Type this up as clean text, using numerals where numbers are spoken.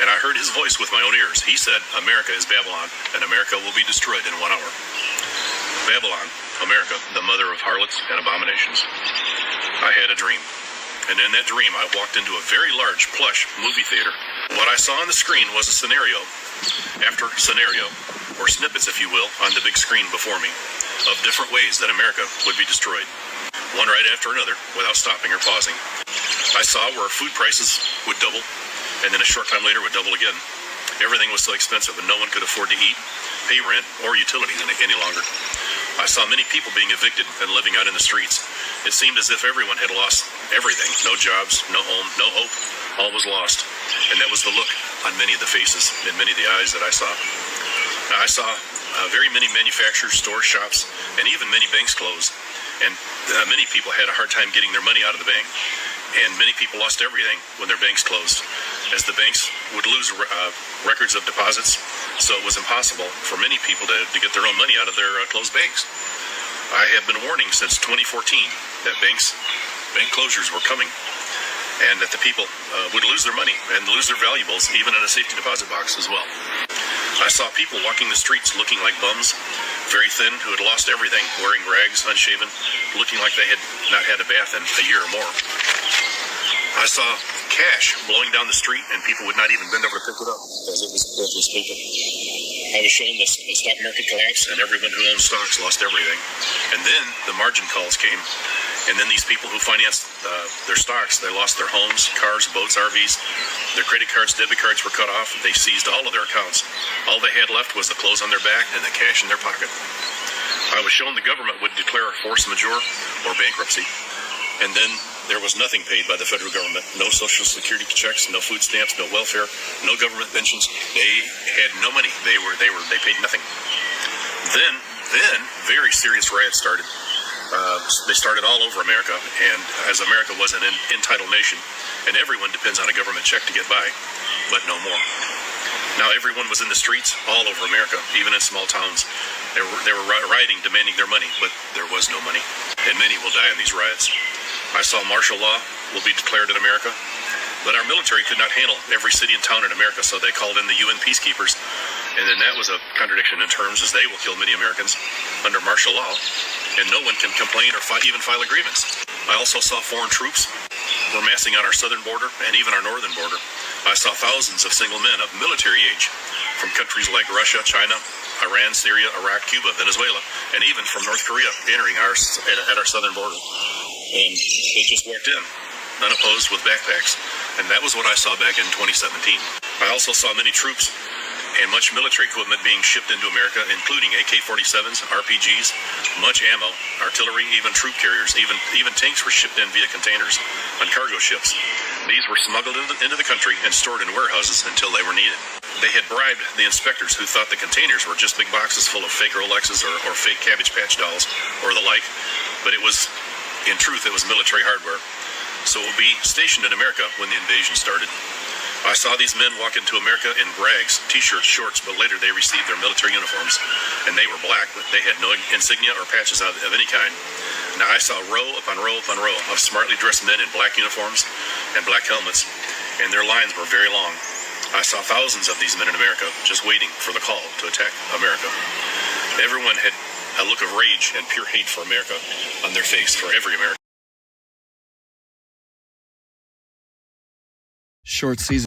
And I heard his voice with my own ears. He said, America is Babylon, and America will be destroyed in 1 hour. Babylon, America, the mother of harlots and abominations. I had a dream. And in that dream, I walked into a very large, plush movie theater. What I saw on the screen was a scenario after scenario, or snippets, if you will, on the big screen before me, of different ways that America would be destroyed, one right after another, without stopping or pausing. I saw where food prices would double, and then a short time later would double again. Everything was so expensive, and no one could afford to eat, pay rent, or utilities any longer. I saw many people being evicted and living out in the streets. It seemed as if everyone had lost everything. No jobs, no home, no hope. All was lost. And that was the look on many of the faces and many of the eyes that I saw. Now, I saw very many manufacturers, stores, shops, and even many banks closed. And many people had a hard time getting their money out of the bank. And many people lost everything when their banks closed, as the banks would lose records of deposits. So it was impossible for many people to get their own money out of their closed banks. I have been warning since 2014 that bank closures were coming, and that the people would lose their money and lose their valuables, even in a safety deposit box as well. I saw people walking the streets looking like bums, very thin, who had lost everything, wearing rags, unshaven, looking like they had not had a bath in a year or more. I saw cash blowing down the street, and people would not even bend over to pick it up as it was taken. I was shown the stock market collapse, and everyone who owned stocks lost everything. And then the margin calls came, and then these people who financed their stocks, they lost their homes, cars, boats, RVs. Their credit cards, debit cards were cut off. They seized all of their accounts. All they had left was the clothes on their back and the cash in their pocket. I was shown the government would declare a force majeure or bankruptcy, and then there was nothing paid by the federal government. No social security checks, no food stamps, no welfare, no government pensions. They had no money. They paid nothing. Then very serious riots started. They started all over America, and as America was an entitled nation, and everyone depends on a government check to get by, but no more. Now everyone was in the streets all over America, even in small towns. They were rioting, demanding their money, but there was no money, and many will die in these riots. I saw martial law will be declared in America, but our military could not handle every city and town in America, so they called in the UN peacekeepers, and then that was a contradiction in terms, as they will kill many Americans under martial law, and no one can complain or even file a grievance. I also saw foreign troops were massing on our southern border and even our northern border. I saw thousands of single men of military age from countries like Russia, China, Iran, Syria, Iraq, Cuba, Venezuela, and even from North Korea entering at our southern border. And they just walked in, unopposed, with backpacks. And that was what I saw back in 2017. I also saw many troops and much military equipment being shipped into America, including AK-47s, RPGs, much ammo, artillery, even troop carriers, even tanks were shipped in via containers on cargo ships. These were smuggled into the country and stored in warehouses until they were needed. They had bribed the inspectors, who thought the containers were just big boxes full of fake Rolexes or fake Cabbage Patch dolls or the like, but it was, in truth, it was military hardware. So it would be stationed in America when the invasion started. I saw these men walk into America in rags, t-shirts, shorts, but later they received their military uniforms, and they were black, but they had no insignia or patches of any kind. Now I saw row upon row upon row of smartly dressed men in black uniforms and black helmets, and their lines were very long. I saw thousands of these men in America just waiting for the call to attack America. Everyone had a look of rage and pure hate for America on their face, for every American. Short season.